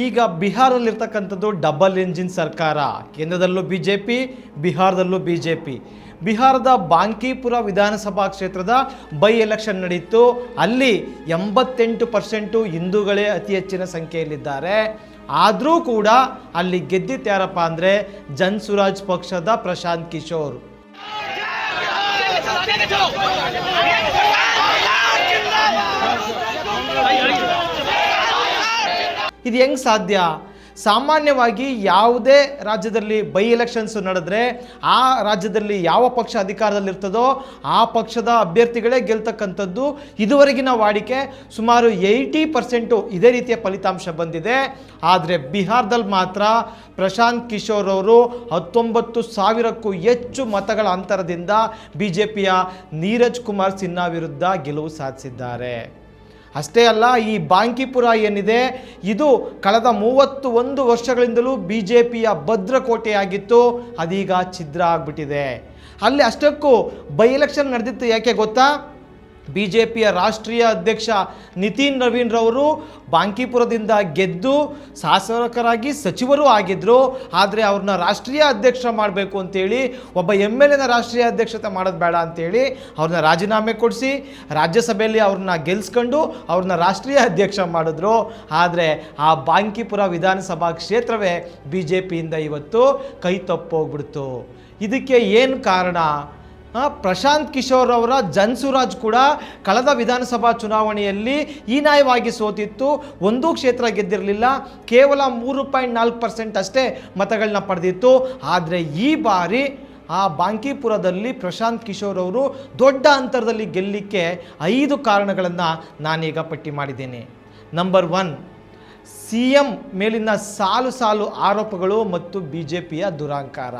ಈಗ ಬಿಹಾರದಲ್ಲಿರ್ತಕ್ಕಂಥದ್ದು double engine ಸರ್ಕಾರ. ಕೇಂದ್ರದಲ್ಲೂ ಬಿ ಜೆ ಪಿ, ಬಿಹಾರದಲ್ಲೂ ಬಿ ಜೆ ಪಿ. ಬಿಹಾರದ ಬಾಂಕೀಪುರ ವಿಧಾನಸಭಾ ಕ್ಷೇತ್ರದ ಬೈ ಎಲೆಕ್ಷನ್ ನಡೀತು. ಅಲ್ಲಿ 88% ಹಿಂದೂಗಳೇ ಅತಿ ಹೆಚ್ಚಿನ ಸಂಖ್ಯೆಯಲ್ಲಿದ್ದಾರೆ. ಆದರೂ ಕೂಡ ಅಲ್ಲಿ ಗೆದ್ದಿತ್ತು ಯಾರಪ್ಪ ಅಂದರೆ ಜನ್ಸುರಾಜ್ ಪಕ್ಷದ ಪ್ರಶಾಂತ್ ಕಿಶೋರ್. ಇದು ಹೆಂಗೆ ಸಾಧ್ಯ? ಸಾಮಾನ್ಯವಾಗಿ ಯಾವುದೇ ರಾಜ್ಯದಲ್ಲಿ ಬೈ ಎಲೆಕ್ಷನ್ಸ್ ನಡೆದ್ರೆ ಆ ರಾಜ್ಯದಲ್ಲಿ ಯಾವ ಪಕ್ಷ ಅಧಿಕಾರದಲ್ಲಿರ್ತದೋ ಆ ಪಕ್ಷದ ಅಭ್ಯರ್ಥಿಗಳೇ ಗೆಲ್ತಕ್ಕಂಥದ್ದು ಇದುವರೆಗಿನ ವಾಡಿಕೆ. ಸುಮಾರು 80% ಇದೇ ರೀತಿಯ ಫಲಿತಾಂಶ ಬಂದಿದೆ. ಆದರೆ ಬಿಹಾರದಲ್ಲಿ ಮಾತ್ರ ಪ್ರಶಾಂತ್ ಕಿಶೋರ್ ಅವರು 19,000ಕ್ಕೂ ಹೆಚ್ಚು ಮತಗಳ ಅಂತರದಿಂದ BJPಯ ನೀರಜ್ ಕುಮಾರ್ ಸಿನ್ಹಾ ವಿರುದ್ಧ ಗೆಲುವು ಸಾಧಿಸಿದ್ದಾರೆ. ಅಷ್ಟೇ ಅಲ್ಲ, ಈ ಬಾಂಕೀಪುರ ಏನಿದೆ ಇದು ಕಳೆದ 31 ವರ್ಷಗಳಿಂದಲೂ BJPಯ ಭದ್ರಕೋಟೆಯಾಗಿತ್ತು. ಅದೀಗ ಛಿದ್ರ ಆಗಿಬಿಟ್ಟಿದೆ. ಅಲ್ಲಿ ಅಷ್ಟಕ್ಕೂ ಬೈ ಎಲೆಕ್ಷನ್ ನಡೆದಿತ್ತು ಯಾಕೆ ಗೊತ್ತಾ? BJPಯ ರಾಷ್ಟ್ರೀಯ ಅಧ್ಯಕ್ಷ ನಿತಿನ್ ನವೀನ್ ರವರು ಬಾಂಕೀಪುರದಿಂದ ಗೆದ್ದು ಶಾಸಕರಾಗಿ ಸಚಿವರೂ ಆಗಿದ್ದರು. ಆದರೆ ಅವ್ರನ್ನ ರಾಷ್ಟ್ರೀಯ ಅಧ್ಯಕ್ಷ ಮಾಡಬೇಕು ಅಂತೇಳಿ ಒಬ್ಬ MLAನ ರಾಷ್ಟ್ರೀಯ ಅಧ್ಯಕ್ಷತೆ ಮಾಡೋದು ಬೇಡ ಅಂತೇಳಿ ಅವ್ರನ್ನ ರಾಜೀನಾಮೆ ಕೊಡಿಸಿ ರಾಜ್ಯಸಭೆಯಲ್ಲಿ ಅವ್ರನ್ನ ಗೆಲ್ಸ್ಕೊಂಡು ಅವ್ರನ್ನ ರಾಷ್ಟ್ರೀಯ ಅಧ್ಯಕ್ಷ ಮಾಡಿದ್ರು. ಆದರೆ ಆ ಬಾಂಕೀಪುರ ವಿಧಾನಸಭಾ ಕ್ಷೇತ್ರವೇ BJPಯಿಂದ ಇವತ್ತು ಕೈ ತಪ್ಪೋಗ್ಬಿಡ್ತು. ಇದಕ್ಕೆ ಏನು ಕಾರಣ? ಪ್ರಶಾಂತ್ ಕಿಶೋರ್ ಅವರ ಜನ್ಸುರಾಜ್ ಕೂಡ ಕಳೆದ ವಿಧಾನಸಭಾ ಚುನಾವಣೆಯಲ್ಲಿ ಹೀನಾಯವಾಗಿ ಸೋತಿತ್ತು. ಒಂದೂ ಕ್ಷೇತ್ರ ಗೆದ್ದಿರಲಿಲ್ಲ. ಕೇವಲ 3.4% ಅಷ್ಟೇ ಮತಗಳನ್ನ ಪಡೆದಿತ್ತು. ಆದರೆ ಈ ಬಾರಿ ಆ ಬಾಂಕೀಪುರದಲ್ಲಿ ಪ್ರಶಾಂತ್ ಕಿಶೋರ್ ಅವರು ದೊಡ್ಡ ಅಂತರದಲ್ಲಿ ಗೆಲ್ಲಲಿಕ್ಕೆ 5 ಕಾರಣಗಳನ್ನು ನಾನೀಗ ಪಟ್ಟಿ ಮಾಡಿದ್ದೇನೆ. ನಂಬರ್ 1, CM ಮೇಲಿನ ಸಾಲು ಆರೋಪಗಳು ಮತ್ತು BJPಯ ದುರಾಂಕಾರ.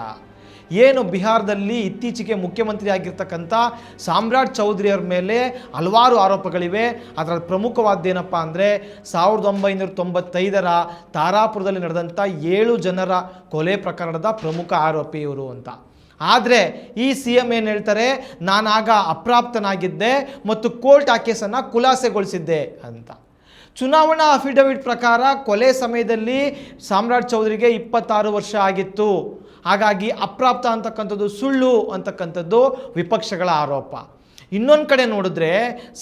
ಏನು ಬಿಹಾರದಲ್ಲಿ ಇತ್ತೀಚೆಗೆ ಮುಖ್ಯಮಂತ್ರಿ ಆಗಿರ್ತಕ್ಕಂಥ ಸಾಮ್ರಾಟ್ ಚೌಧರಿಯವ್ರ ಮೇಲೆ ಹಲವಾರು ಆರೋಪಗಳಿವೆ. ಅದರಲ್ಲಿ ಪ್ರಮುಖವಾದ್ದೇನಪ್ಪ ಅಂದರೆ 1995ರ ತಾರಾಪುರದಲ್ಲಿ ನಡೆದಂಥ 7 ಜನರ ಕೊಲೆ ಪ್ರಕರಣದ ಪ್ರಮುಖ ಆರೋಪಿ ಇವರು ಅಂತ. ಆದರೆ ಈ CM ಏನು ಹೇಳ್ತಾರೆ, ನಾನಾಗ ಅಪ್ರಾಪ್ತನಾಗಿದ್ದೆ ಮತ್ತು ಕೋರ್ಟ್ ಆ ಕೇಸನ್ನು ಖುಲಾಸೆಗೊಳಿಸಿದ್ದೆ ಅಂತ. ಚುನಾವಣಾ ಅಫಿಡವಿಟ್ ಪ್ರಕಾರ ಕೊಲೆ ಸಮಯದಲ್ಲಿ ಸಾಮ್ರಾಟ್ ಚೌಧರಿಗೆ 26 ವರ್ಷ ಆಗಿತ್ತು. ಹಾಗಾಗಿ ಅಪ್ರಾಪ್ತ ಅಂತಕ್ಕಂಥದ್ದು ಸುಳ್ಳು ಅಂತಕ್ಕಂಥದ್ದು ವಿಪಕ್ಷಗಳ ಆರೋಪ. ಇನ್ನೊಂದು ಕಡೆ ನೋಡಿದ್ರೆ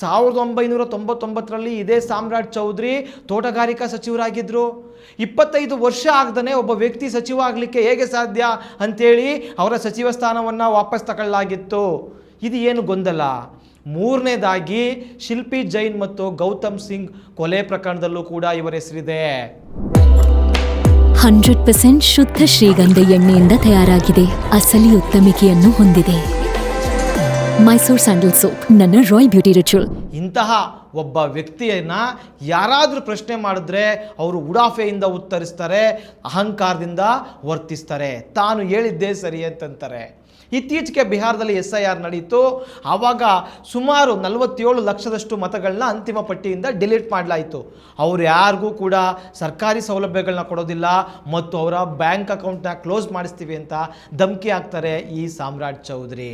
1999ರಲ್ಲಿ ಇದೇ ಸಾಮ್ರಾಟ್ ಚೌಧರಿ ತೋಟಗಾರಿಕಾ ಸಚಿವರಾಗಿದ್ದರು. 25 ವರ್ಷ ಆಗದೇ ಒಬ್ಬ ವ್ಯಕ್ತಿ ಸಚಿವ ಆಗಲಿಕ್ಕೆ ಹೇಗೆ ಸಾಧ್ಯ ಅಂಥೇಳಿ ಅವರ ಸಚಿವ ಸ್ಥಾನವನ್ನು ವಾಪಸ್ ತಗೊಳ್ಳಲಾಗಿತ್ತು. ಇದು ಏನು ಗೊಂದಲ? ಮೂರನೇದಾಗಿ ಶಿಲ್ಪಿ ಜೈನ್ ಮತ್ತು ಗೌತಮ್ ಸಿಂಗ್ ಕೊಲೆ ಪ್ರಕರಣದಲ್ಲೂ ಕೂಡ ಇವರ ಹೆಸರಿದೆ. 100% ಶುದ್ಧ ಶ್ರೀಗಂಧ ಎಣ್ಣೆಯಿಂದ ತಯಾರಾಗಿದೆ. ಅಸಲಿ ಉತ್ತಮಿಕೆಯನ್ನು ಹೊಂದಿದೆ. ಮೈಸೂರ್ ಸ್ಯಾಂಡಲ್ ಸೋಪ್, ನನ್ನ ರಾಯಲ್ ಬ್ಯೂಟಿ ರಿಚುವಲ್. ಇಂತಹ ಒಬ್ಬ ವ್ಯಕ್ತಿಯನ್ನು ಯಾರಾದರೂ ಪ್ರಶ್ನೆ ಮಾಡಿದ್ರೆ ಅವರು ಉಡಾಫೆಯಿಂದ ಉತ್ತರಿಸ್ತಾರೆ, ಅಹಂಕಾರದಿಂದ ವರ್ತಿಸ್ತಾರೆ, ತಾನು ಹೇಳಿದ್ದೇ ಸರಿ ಅಂತಂತಾರೆ. ಇತ್ತೀಚೆಗೆ ಬಿಹಾರದಲ್ಲಿ SIR ನಡೀತು. ಆವಾಗ ಸುಮಾರು 47 ಲಕ್ಷದಷ್ಟು ಮತಗಳನ್ನ ಅಂತಿಮ ಪಟ್ಟಿಯಿಂದ ಡಿಲೀಟ್ ಮಾಡಲಾಯಿತು. ಅವರು ಯಾರಿಗೂ ಕೂಡ ಸರ್ಕಾರಿ ಸೌಲಭ್ಯಗಳನ್ನ ಕೊಡೋದಿಲ್ಲ ಮತ್ತು ಅವರ ಬ್ಯಾಂಕ್ ಅಕೌಂಟ್ನ ಕ್ಲೋಸ್ ಮಾಡಿಸ್ತೀವಿ ಅಂತ ಧಮಕಿ ಹಾಕ್ತಾರೆ ಈ ಸಾಮ್ರಾಟ್ ಚೌಧರಿ.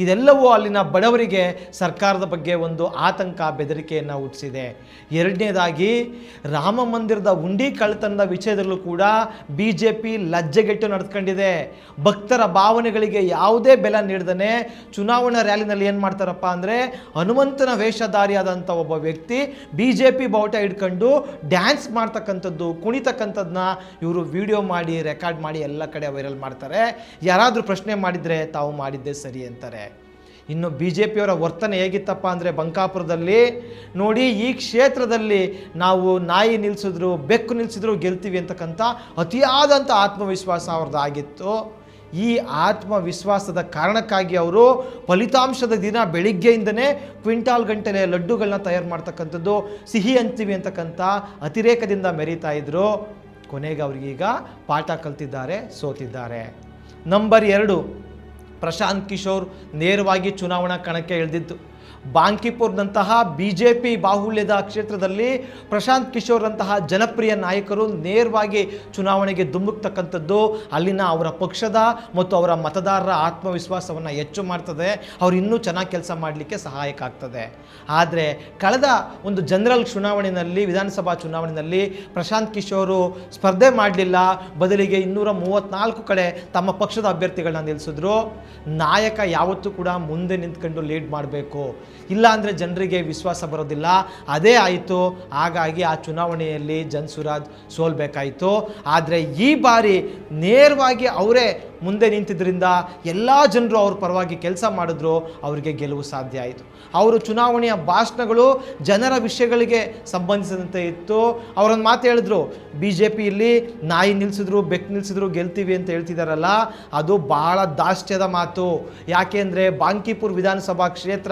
ಇದೆಲ್ಲವೂ ಅಲ್ಲಿನ ಬಡವರಿಗೆ ಸರ್ಕಾರದ ಬಗ್ಗೆ ಒಂದು ಆತಂಕ, ಬೆದರಿಕೆಯನ್ನು ಹುಟ್ಟಿಸಿದೆ. ಎರಡನೇದಾಗಿ ರಾಮ ಮಂದಿರದ ಉಂಡಿ ಕಳ್ಳತನದ ವಿಷಯದಲ್ಲೂ ಕೂಡ BJP ಲಜ್ಜೆಗೆಟ್ಟು ನಡೆದುಕೊಂಡಿದೆ. ಭಕ್ತರ ಭಾವನೆಗಳಿಗೆ ಯಾವುದೇ ಬೆಲೆ ನೀಡದೇ ಚುನಾವಣಾ ರ್ಯಾಲಿನಲ್ಲಿ ಏನು ಮಾಡ್ತಾರಪ್ಪ ಅಂದರೆ ಹನುಮಂತನ ವೇಷಧಾರಿಯಾದಂಥ ಒಬ್ಬ ವ್ಯಕ್ತಿ BJP ಬಾವುಟ ಹಿಡ್ಕೊಂಡು ಡ್ಯಾನ್ಸ್ ಮಾಡ್ತಕ್ಕಂಥದ್ದು, ಕುಣಿತಕ್ಕಂಥದ್ದನ್ನ ಇವರು ವಿಡಿಯೋ ಮಾಡಿ ರೆಕಾರ್ಡ್ ಮಾಡಿ ಎಲ್ಲ ಕಡೆ ವೈರಲ್ ಮಾಡ್ತಾರೆ. ಯಾರಾದರೂ ಪ್ರಶ್ನೆ ಮಾಡಿದರೆ ತಾವು ಮಾಡಿದ್ದೇ ಸರಿ ಅಂತಾರೆ. ಇನ್ನು BJPಯವರ ವರ್ತನೆ ಹೇಗಿತ್ತಪ್ಪ ಅಂದರೆ ಬಂಕಾಪುರದಲ್ಲಿ ನೋಡಿ, ಈ ಕ್ಷೇತ್ರದಲ್ಲಿ ನಾವು ನಾಯಿ ನಿಲ್ಲಿಸಿದ್ರು, ಬೆಕ್ಕು ನಿಲ್ಲಿಸಿದ್ರು ಗೆಲ್ತೀವಿ ಅಂತಕ್ಕಂಥ ಅತಿಯಾದಂಥ ಆತ್ಮವಿಶ್ವಾಸ ಅವ್ರದ್ದು ಆಗಿತ್ತು. ಈ ಆತ್ಮವಿಶ್ವಾಸದ ಕಾರಣಕ್ಕಾಗಿ ಅವರು ಫಲಿತಾಂಶದ ದಿನ ಬೆಳಿಗ್ಗೆಯಿಂದನೇ ಕ್ವಿಂಟಾಲ್ ಗಂಟಲೆ ಲಡ್ಡುಗಳನ್ನ ತಯಾರು ಮಾಡ್ತಕ್ಕಂಥದ್ದು, ಸಿಹಿ ಅಂತೀವಿ ಅಂತಕ್ಕಂಥ ಅತಿರೇಕದಿಂದ ಮೆರೀತಾ ಇದ್ದರು. ಕೊನೆಗೆ ಅವ್ರಿಗೀಗ ಪಾಠ ಕಲ್ತಿದ್ದಾರೆ, ಸೋತಿದ್ದಾರೆ. ನಂಬರ್ 2, ಪ್ರಶಾಂತ್ ಕಿಶೋರ್ ನೇರವಾಗಿ ಚುನಾವಣಾ ಕಣಕ್ಕೆ ಇಳಿದಿದ್ದು. ಬಾಂಕಿಪುರ್ನಂತಹ BJP ಬಾಹುಳ್ಯದ ಕ್ಷೇತ್ರದಲ್ಲಿ ಪ್ರಶಾಂತ್ ಕಿಶೋರ್ನಂತಹ ಜನಪ್ರಿಯ ನಾಯಕರು ನೇರವಾಗಿ ಚುನಾವಣೆಗೆ ಧುಮುಕ್ತಕ್ಕಂಥದ್ದು ಅಲ್ಲಿನ ಅವರ ಪಕ್ಷದ ಮತ್ತು ಅವರ ಮತದಾರರ ಆತ್ಮವಿಶ್ವಾಸವನ್ನು ಹೆಚ್ಚು ಮಾಡ್ತದೆ. ಅವ್ರು ಇನ್ನೂ ಚೆನ್ನಾಗಿ ಕೆಲಸ ಮಾಡಲಿಕ್ಕೆ ಸಹಾಯಕ ಆಗ್ತದೆ. ಆದರೆ ಕಳೆದ ಒಂದು ಜನರಲ್ ಚುನಾವಣೆಯಲ್ಲಿ, ವಿಧಾನಸಭಾ ಚುನಾವಣೆಯಲ್ಲಿ ಪ್ರಶಾಂತ್ ಕಿಶೋರು ಸ್ಪರ್ಧೆ ಮಾಡಲಿಲ್ಲ. ಬದಲಿಗೆ 234 ಕಡೆ ತಮ್ಮ ಪಕ್ಷದ ಅಭ್ಯರ್ಥಿಗಳನ್ನ ನಿಲ್ಲಿಸಿದ್ರು. ನಾಯಕ ಯಾವತ್ತೂ ಕೂಡ ಮುಂದೆ ನಿಂತ್ಕೊಂಡು ಲೀಡ್ ಮಾಡಬೇಕು, ಇಲ್ಲ ಅಂದರೆ ಜನರಿಗೆ ವಿಶ್ವಾಸ ಬರೋದಿಲ್ಲ. ಅದೇ ಆಯಿತು. ಹಾಗಾಗಿ ಆ ಚುನಾವಣೆಯಲ್ಲಿ ಜನ್ಸುರಾಜ್ ಸೋಲ್ಬೇಕಾಯಿತು. ಆದರೆ ಈ ಬಾರಿ ನೇರವಾಗಿ ಅವರೇ ಮುಂದೆ ನಿಂತಿದ್ದರಿಂದ ಎಲ್ಲ ಜನರು ಅವ್ರ ಪರವಾಗಿ ಕೆಲಸ ಮಾಡಿದ್ರು, ಅವರಿಗೆ ಗೆಲುವು ಸಾಧ್ಯ ಆಯಿತು. ಅವರು ಚುನಾವಣೆಯ ಭಾಷಣಗಳು ಜನರ ವಿಷಯಗಳಿಗೆ ಸಂಬಂಧಿಸಿದಂತೆ ಇತ್ತು. ಅವರೊಂದು ಮಾತು ಹೇಳಿದ್ರು, BJPಯಲ್ಲಿ ನಾಯಿ ನಿಲ್ಲಿಸಿದ್ರು, ಬೆಕ್ಕು ನಿಲ್ಲಿಸಿದ್ರು ಗೆಲ್ತೀವಿ ಅಂತ ಹೇಳ್ತಿದ್ದಾರಲ್ಲ, ಅದು ಬಹಳ ದಾಷ್ಟ್ಯದ ಮಾತು. ಯಾಕೆಂದರೆ ಬಾಂಕಿಪುರ್ ವಿಧಾನಸಭಾ ಕ್ಷೇತ್ರ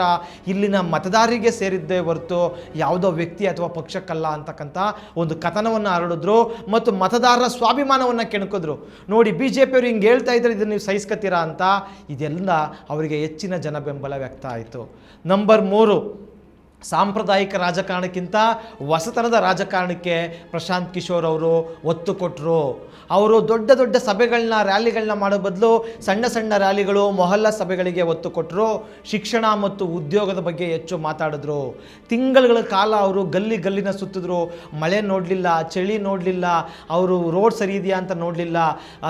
ಇಲ್ಲಿನ ಮತದಾರರಿಗೆ ಸೇರಿದ್ದೇ ಹೊರತು ಯಾವುದೋ ವ್ಯಕ್ತಿ ಅಥವಾ ಪಕ್ಷಕ್ಕಲ್ಲ ಅಂತಕ್ಕಂಥ ಒಂದು ಕಥನವನ್ನು ಹರಡಿದ್ರು ಮತ್ತು ಮತದಾರರ ಸ್ವಾಭಿಮಾನವನ್ನು ಕೆಣಕಿದ್ರು. ನೋಡಿ, BJPಯವರು ಹಿಂಗೆ ಹೇಳ್ತಾ ಇದ್ದಾರೆ, ಇದನ್ನು ನೀವು ಸಹಿಸ್ಕೊತೀರಾ ಅಂತ. ಇದೆಲ್ಲ ಅವರಿಗೆ ಹೆಚ್ಚಿನ ಜನ ಬೆಂಬಲ ವ್ಯಕ್ತ ಆಯಿತು. ನಂಬರ್ 3, ಸಾಂಪ್ರದಾಯಿಕ ರಾಜಕಾರಣಕ್ಕಿಂತ ಹೊಸತನದ ರಾಜಕಾರಣಕ್ಕೆ ಪ್ರಶಾಂತ್ ಕಿಶೋರ್ ಅವರು ಒತ್ತು ಕೊಟ್ಟರು. ಅವರು ದೊಡ್ಡ ದೊಡ್ಡ ಸಭೆಗಳನ್ನ, ರ್ಯಾಲಿಗಳನ್ನ ಮಾಡೋ ಬದಲು ಸಣ್ಣ ಸಣ್ಣ ರ್ಯಾಲಿಗಳು, ಮೊಹಲ್ಲಾ ಸಭೆಗಳಿಗೆ ಒತ್ತು ಕೊಟ್ಟರು. ಶಿಕ್ಷಣ ಮತ್ತು ಉದ್ಯೋಗದ ಬಗ್ಗೆ ಹೆಚ್ಚು ಮಾತಾಡಿದ್ರು. ತಿಂಗಳುಗಳ ಕಾಲ ಅವರು ಗಲ್ಲಿನ ಸುತ್ತಿದ್ರು. ಮಳೆ ನೋಡಲಿಲ್ಲ, ಚಳಿ ನೋಡಲಿಲ್ಲ, ಅವರು ರೋಡ್ ಸರಿ ಇದೆಯಾ ಅಂತ ನೋಡಲಿಲ್ಲ,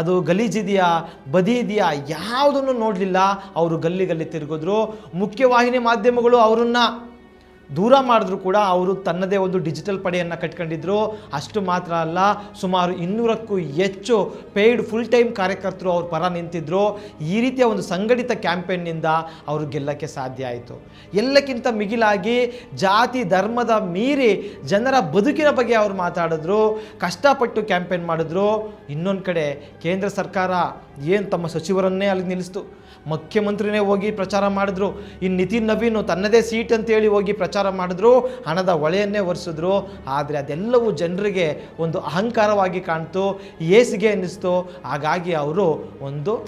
ಅದು ಗಲೀಜಿದೆಯಾ, ಬದಿ ಇದೆಯಾ, ಯಾವುದನ್ನು ನೋಡಲಿಲ್ಲ. ಅವರು ಗಲ್ಲಿ ತಿರುಗಿದ್ರು. ಮುಖ್ಯವಾಹಿನಿ ಮಾಧ್ಯಮಗಳು ಅವರನ್ನು ದೂರ ಮಾಡಿದ್ರು ಕೂಡ ಅವರು ತನ್ನದೇ ಒಂದು ಡಿಜಿಟಲ್ ಪಡೆಯನ್ನು ಕಟ್ಕೊಂಡಿದ್ರು. ಅಷ್ಟು ಮಾತ್ರ ಅಲ್ಲ, ಸುಮಾರು 200ಕ್ಕೂ ಹೆಚ್ಚು ಪೇಯ್ಡ್ ಫುಲ್ ಟೈಮ್ ಕಾರ್ಯಕರ್ತರು ಅವ್ರ ಪರ ನಿಂತಿದ್ರು. ಈ ರೀತಿಯ ಒಂದು ಸಂಘಟಿತ ಕ್ಯಾಂಪೇನ್ನಿಂದ ಅವರು ಗೆಲ್ಲಕ್ಕೆ ಸಾಧ್ಯ ಆಯಿತು. ಎಲ್ಲಕ್ಕಿಂತ ಮಿಗಿಲಾಗಿ ಜಾತಿ ಧರ್ಮದ ಮೀರಿ ಜನರ ಬದುಕಿನ ಬಗ್ಗೆ ಅವರು ಮಾತಾಡಿದ್ರು, ಕಷ್ಟಪಟ್ಟು ಕ್ಯಾಂಪೇನ್ ಮಾಡಿದ್ರು. ಇನ್ನೊಂದು ಕಡೆ ಕೇಂದ್ರ ಸರ್ಕಾರ ಏನು ತಮ್ಮ ಸಚಿವರನ್ನೇ ಅಲ್ಲಿ ನಿಲ್ಲಿಸ್ತು, ಮುಖ್ಯಮಂತ್ರಿನೇ ಹೋಗಿ ಪ್ರಚಾರ ಮಾಡಿದ್ರು. ಇನ್ನು ನಿತಿನ್ ನವೀನ್ ತನ್ನದೇ ಸೀಟ್ ಅಂತೇಳಿ ಹೋಗಿ ಪ್ರಚಾರ ಮಾಡಿದ್ರು, ಹಣದ ಹೊಳೆಯನ್ನೇ ಒರೆಸಿದ್ರು. ಆದರೆ ಅದೆಲ್ಲವೂ ಜನರಿಗೆ ಒಂದು ಅಹಂಕಾರವಾಗಿ ಕಾಣ್ತು, ಏಸಿಗೆ ಅನ್ನಿಸ್ತು. ಹಾಗಾಗಿ ಅವರು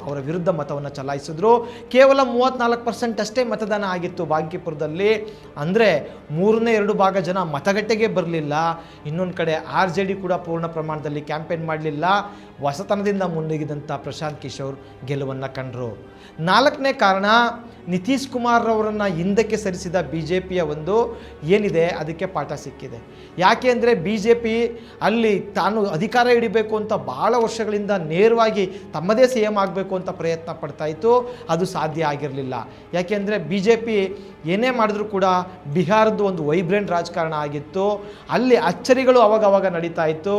ಅವರ ವಿರುದ್ಧ ಮತವನ್ನು ಚಲಾಯಿಸಿದ್ರು. ಕೇವಲ 34% ಅಷ್ಟೇ ಮತದಾನ ಆಗಿತ್ತು ಬಾಂಕಿಪುರದಲ್ಲಿ. ಅಂದರೆ 3/2 ಜನ ಮತಗಟ್ಟೆಗೆ ಬರಲಿಲ್ಲ. ಇನ್ನೊಂದು ಕಡೆ RJD ಕೂಡ ಪೂರ್ಣ ಪ್ರಮಾಣದಲ್ಲಿ ಕ್ಯಾಂಪೇನ್ ಮಾಡಲಿಲ್ಲ. ಹೊಸತನದಿಂದ ಮುನ್ನುಗ್ಗಿದಂಥ ಪ್ರಶಾಂತ್ ಕಿಶೋರ್ ಗೆಲುವನ್ನು ಕಂಡರು. 4ನೇ ಕಾರಣ, ನಿತೀಶ್ ಕುಮಾರ್ ಅವರನ್ನು ಹಿಂದಕ್ಕೆ ಸರಿಸಿದ BJPಯ ಒಂದು ಏನಿದೆ ಅದಕ್ಕೆ ಪಾಠ ಸಿಕ್ಕಿದೆ. ಯಾಕೆ ಅಂದರೆ BJP ಅಲ್ಲಿ ತಾನು ಅಧಿಕಾರ ಹಿಡಿಬೇಕು ಅಂತ ಭಾಳ ವರ್ಷಗಳಿಂದ ನೇರವಾಗಿ ತಮ್ಮದೇ CM ಆಗಬೇಕು ಅಂತ ಪ್ರಯತ್ನ ಪಡ್ತಾಯಿತ್ತು. ಅದು ಸಾಧ್ಯ ಆಗಿರಲಿಲ್ಲ. ಯಾಕೆಂದರೆ BJP ಏನೇ ಮಾಡಿದ್ರೂ ಕೂಡ ಬಿಹಾರದ್ದು ಒಂದು ವೈಬ್ರೆಂಟ್ ರಾಜಕಾರಣ ಆಗಿತ್ತು. ಅಲ್ಲಿ ಅಚ್ಚರಿಗಳು ಅವಾಗವಾಗ ನಡೀತಾ ಇತ್ತು.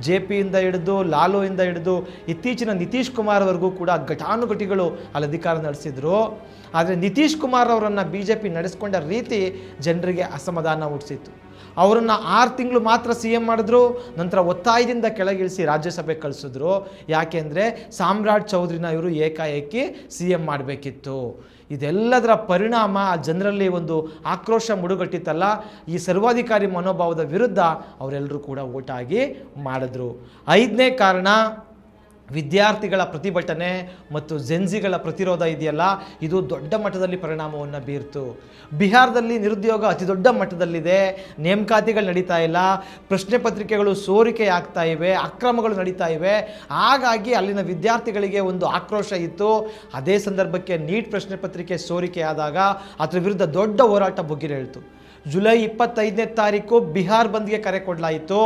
JPಯಿಂದ ಹಿಡಿದು ಲಾಲೂಯಿಂದ ಹಿಡಿದು ಇತ್ತೀಚಿನ ನಿತೀಶ್ ಕುಮಾರ್ ಅವರೆಗೂ ಕೂಡ ಘಟಾನುಘಟಿಗಳು ಅಲ್ಲಿ ಅಧಿಕಾರ ನಡೆಸಿದ್ರು. ಆದರೆ ನಿತೀಶ್ ಕುಮಾರ್ ಅವರನ್ನು BJP ನಡೆಸ್ಕೊಂಡ ರೀತಿ ಜನರಿಗೆ ಅಸಮಾಧಾನ ಹುಟ್ಟಿಸಿತ್ತು. ಅವರನ್ನು 6 ತಿಂಗಳು ಮಾತ್ರ CM ಮಾಡಿದ್ರು, ನಂತರ ಒತ್ತಾಯದಿಂದ ಕೆಳಗಿಳಿಸಿ ರಾಜ್ಯಸಭೆಗೆ ಕಳಿಸಿದ್ರು. ಯಾಕೆಂದರೆ ಸಾಮ್ರಾಟ್ ಚೌಧರಿನ ಇವರು ಏಕಾಏಕಿ CM ಮಾಡಬೇಕಿತ್ತು. ಇದೆಲ್ಲದರ ಪರಿಣಾಮ ಜನರಲ್ಲಿ ಒಂದು ಆಕ್ರೋಶ ಮುಡುಗಟ್ಟಿತ್ತಲ್ಲ, ಈ ಸರ್ವಾಧಿಕಾರಿ ಮನೋಭಾವದ ವಿರುದ್ಧ ಅವರೆಲ್ಲರೂ ಕೂಡ ಓಟಾಗಿ ಮಾಡಿದ್ರು. 5ನೇ ಕಾರಣ, ವಿದ್ಯಾರ್ಥಿಗಳ ಪ್ರತಿಭಟನೆ ಮತ್ತು ಜೆನ್ಸಿಗಳ ಪ್ರತಿರೋಧ ಇದೆಯಲ್ಲ, ಇದು ದೊಡ್ಡ ಮಟ್ಟದಲ್ಲಿ ಪರಿಣಾಮವನ್ನು ಬೀರ್ತು. ಬಿಹಾರದಲ್ಲಿ ನಿರುದ್ಯೋಗ ಅತಿ ದೊಡ್ಡ ಮಟ್ಟದಲ್ಲಿದೆ. ನೇಮಕಾತಿಗಳು ನಡೀತಾ ಇಲ್ಲ, ಪ್ರಶ್ನೆ ಪತ್ರಿಕೆಗಳು ಸೋರಿಕೆ ಆಗ್ತಾ ಇವೆ, ಅಕ್ರಮಗಳು ನಡೀತಾ ಇವೆ. ಹಾಗಾಗಿ ಅಲ್ಲಿನ ವಿದ್ಯಾರ್ಥಿಗಳಿಗೆ ಒಂದು ಆಕ್ರೋಶ ಇತ್ತು. ಅದೇ ಸಂದರ್ಭಕ್ಕೆ ನೀಟ್ ಪ್ರಶ್ನೆ ಪತ್ರಿಕೆ ಸೋರಿಕೆ ಆದಾಗ ಅದರ ವಿರುದ್ಧ ದೊಡ್ಡ ಹೋರಾಟ ಭುಗಿಲೇಳ್ತು. ಜುಲೈ 25ನೇ ತಾರೀಕು ಬಿಹಾರ್ ಬಂದ್ಗೆ ಕರೆ ಕೊಡಲಾಯಿತು.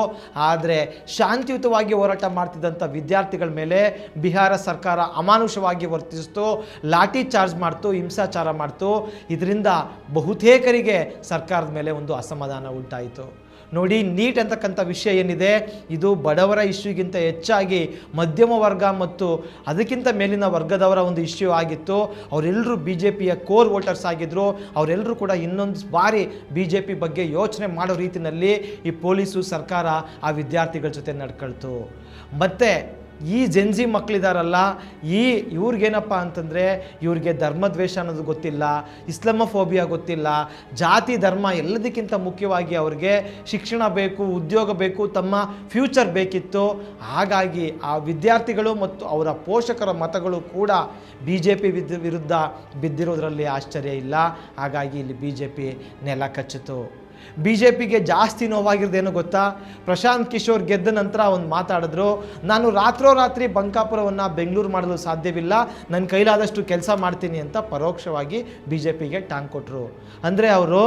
ಆದರೆ ಶಾಂತಿಯುತವಾಗಿ ಹೋರಾಟ ಮಾಡ್ತಿದ್ದಂಥ ವಿದ್ಯಾರ್ಥಿಗಳ ಮೇಲೆ ಬಿಹಾರ ಸರ್ಕಾರ ಅಮಾನುಷವಾಗಿ ವರ್ತಿಸಿತು, ಲಾಠಿ ಚಾರ್ಜ್ ಮಾಡ್ತು, ಹಿಂಸಾಚಾರ ಮಾಡ್ತು. ಇದರಿಂದ ಬಹುತೇಕರಿಗೆ ಸರ್ಕಾರದ ಮೇಲೆ ಒಂದು ಅಸಮಾಧಾನ ಉಂಟಾಯಿತು. ನೋಡಿ, ನೀಟ್ ಅಂತಕ್ಕಂಥ ವಿಷಯ ಏನಿದೆ, ಇದು ಬಡವರ ಇಶ್ಯೂಗಿಂತ ಹೆಚ್ಚಾಗಿ ಮಧ್ಯಮ ವರ್ಗ ಮತ್ತು ಅದಕ್ಕಿಂತ ಮೇಲಿನ ವರ್ಗದವರ ಒಂದು ಇಶ್ಯೂ ಆಗಿತ್ತು. ಅವರೆಲ್ಲರೂ BJPಯ ಕೋರ್ ವೋಟರ್ಸ್ ಆಗಿದ್ದರು. ಅವರೆಲ್ಲರೂ ಕೂಡ ಇನ್ನೊಂದು ಬಾರಿ BJP ಬಗ್ಗೆ ಯೋಚನೆ ಮಾಡೋ ರೀತಿಯಲ್ಲಿ ಈ ಪೊಲೀಸು ಸರ್ಕಾರ ಆ ವಿದ್ಯಾರ್ಥಿಗಳ ಜೊತೆ ನಡ್ಕೊಳ್ತು. ಮತ್ತು ಈ ಜೆನ್ಜಿ ಮಕ್ಕಳಿದಾರಲ್ಲ, ಇವ್ರಿಗೇನಪ್ಪ ಅಂತಂದರೆ ಇವ್ರಿಗೆ ಧರ್ಮದ್ವೇಷ ಅನ್ನೋದು ಗೊತ್ತಿಲ್ಲ, ಇಸ್ಲಾಮೋಫೋಬಿಯಾ ಗೊತ್ತಿಲ್ಲ, ಜಾತಿ ಧರ್ಮ ಎಲ್ಲದಕ್ಕಿಂತ ಮುಖ್ಯವಾಗಿ ಅವ್ರಿಗೆ ಶಿಕ್ಷಣ ಬೇಕು, ಉದ್ಯೋಗ ಬೇಕು, ತಮ್ಮ ಫ್ಯೂಚರ್ ಬೇಕಿತ್ತು. ಹಾಗಾಗಿ ಆ ವಿದ್ಯಾರ್ಥಿಗಳು ಮತ್ತು ಅವರ ಪೋಷಕರ ಮತಗಳು ಕೂಡ BJP ವಿರುದ್ಧ ಬಿದ್ದಿರೋದ್ರಲ್ಲಿ ಆಶ್ಚರ್ಯ ಇಲ್ಲ. ಹಾಗಾಗಿ ಇಲ್ಲಿ BJP ನೆಲ ಕಚ್ಚಿತು. BJPಗೆ ಜಾಸ್ತಿ ನೋವಾಗಿರೋದೇನು ಗೊತ್ತಾ? ಪ್ರಶಾಂತ್ ಕಿಶೋರ್ ಗೆದ್ದ ನಂತರ ಒಂದು ಮಾತಾಡಿದ್ರು, ನಾನು ರಾತ್ರೋರಾತ್ರಿ ಬಂಕಾಪುರವನ್ನು ಬೆಂಗಳೂರು ಮಾಡಲು ಸಾಧ್ಯವಿಲ್ಲ, ನನ್ನ ಕೈಲಾದಷ್ಟು ಕೆಲಸ ಮಾಡ್ತೀನಿ ಅಂತ ಪರೋಕ್ಷವಾಗಿ BJPಗೆ ಟಾಂಗ್ ಕೊಟ್ಟರು. ಅಂದರೆ ಅವರು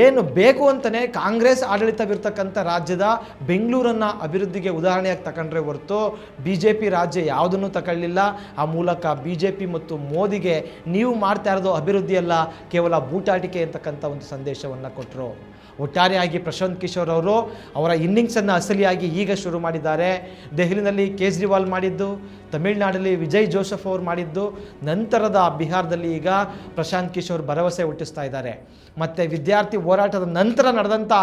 ಏನು ಬೇಕು ಅಂತಲೇ ಕಾಂಗ್ರೆಸ್ ಆಡಳಿತವಿರ್ತಕ್ಕಂಥ ರಾಜ್ಯದ ಬೆಂಗಳೂರನ್ನು ಅಭಿವೃದ್ಧಿಗೆ ಉದಾಹರಣೆಯಾಗಿ ತಗೊಂಡ್ರೆ ಹೊರತು BJP ರಾಜ್ಯ ಯಾವುದನ್ನು ತಗೊಳ್ಳಿಲ್ಲ. ಆ ಮೂಲಕ BJP ಮತ್ತು ಮೋದಿಗೆ ನೀವು ಮಾಡ್ತಾ ಇರೋದು ಅಭಿವೃದ್ಧಿಯಲ್ಲ, ಕೇವಲ ಬೂಟಾಟಿಕೆ ಅಂತಕ್ಕಂಥ ಒಂದು ಸಂದೇಶವನ್ನು ಕೊಟ್ಟರು. ಒಟ್ಟಾರೆಯಾಗಿ ಪ್ರಶಾಂತ್ ಕಿಶೋರ್ ಅವರು ಅವರ ಇನ್ನಿಂಗ್ಸನ್ನು ಅಸಲಿಯಾಗಿ ಈಗ ಶುರು ಮಾಡಿದ್ದಾರೆ. ದೆಹಲಿನಲ್ಲಿ ಕೇಜ್ರಿವಾಲ್ ಮಾಡಿದ್ದು, ತಮಿಳುನಾಡಲ್ಲಿ ವಿಜಯ್ ಜೋಸೆಫ್ ಅವರು ಮಾಡಿದ್ದು, ನಂತರದ ಬಿಹಾರದಲ್ಲಿ ಈಗ ಪ್ರಶಾಂತ್ ಕಿಶೋರ್ ಭರವಸೆ ಹುಟ್ಟಿಸ್ತಾ ಇದ್ದಾರೆ. ಮತ್ತು ವಿದ್ಯಾರ್ಥಿ ಹೋರಾಟದ ನಂತರ ನಡೆದಂಥ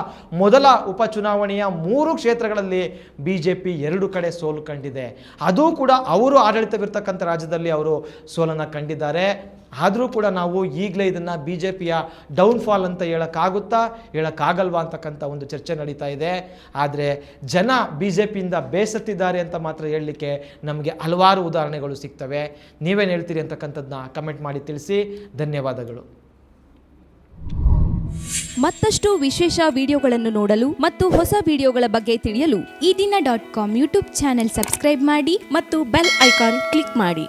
ಮೊದಲ ಉಪಚುನಾವಣೆಯ 3 ಕ್ಷೇತ್ರಗಳಲ್ಲಿ BJP 2 ಕಡೆ ಸೋಲು ಕಂಡಿದೆ. ಅದೂ ಕೂಡ ಅವರು ಆಡಳಿತವಿರ್ತಕ್ಕಂಥ ರಾಜ್ಯದಲ್ಲಿ ಅವರು ಸೋಲನ್ನು ಕಂಡಿದ್ದಾರೆ. ಆದರೂ ಕೂಡ ನಾವು ಈಗಲೇ ಇದನ್ನು BJPಯ ಡೌನ್ಫಾಲ್ ಅಂತ ಹೇಳೋಕ್ಕಾಗಲ್ವಾ ಅಂತಕ್ಕಂಥ ಒಂದು ಚರ್ಚೆ ನಡೀತಾ ಇದೆ. ಆದರೆ ಜನ BJPಯಿಂದ ಬೇಸತ್ತಿದ್ದಾರೆ ಅಂತ ಮಾತ್ರ ಹೇಳಲಿಕ್ಕೆ ನಮಗೆ ಹಲವಾರು ಉದಾಹರಣೆಗಳು ಸಿಗ್ತವೆ. ನೀವೇನು ಹೇಳ್ತೀರಿ ಅಂತಕ್ಕಂಥದ್ದನ್ನ ಕಮೆಂಟ್ ಮಾಡಿ ತಿಳಿಸಿ. ಧನ್ಯವಾದಗಳು. ಮತ್ತಷ್ಟು ವಿಶೇಷ ವಿಡಿಯೋಗಳನ್ನು ನೋಡಲು ಮತ್ತು ಹೊಸ ವಿಡಿಯೋಗಳ ಬಗ್ಗೆ ತಿಳಿಯಲು ಈ ದಿನ .com ಯೂಟ್ಯೂಬ್ ಚಾನೆಲ್ ಸಬ್ಸ್ಕ್ರೈಬ್ ಮಾಡಿ ಮತ್ತು ಬೆಲ್ ಐಕಾನ್ ಕ್ಲಿಕ್ ಮಾಡಿ.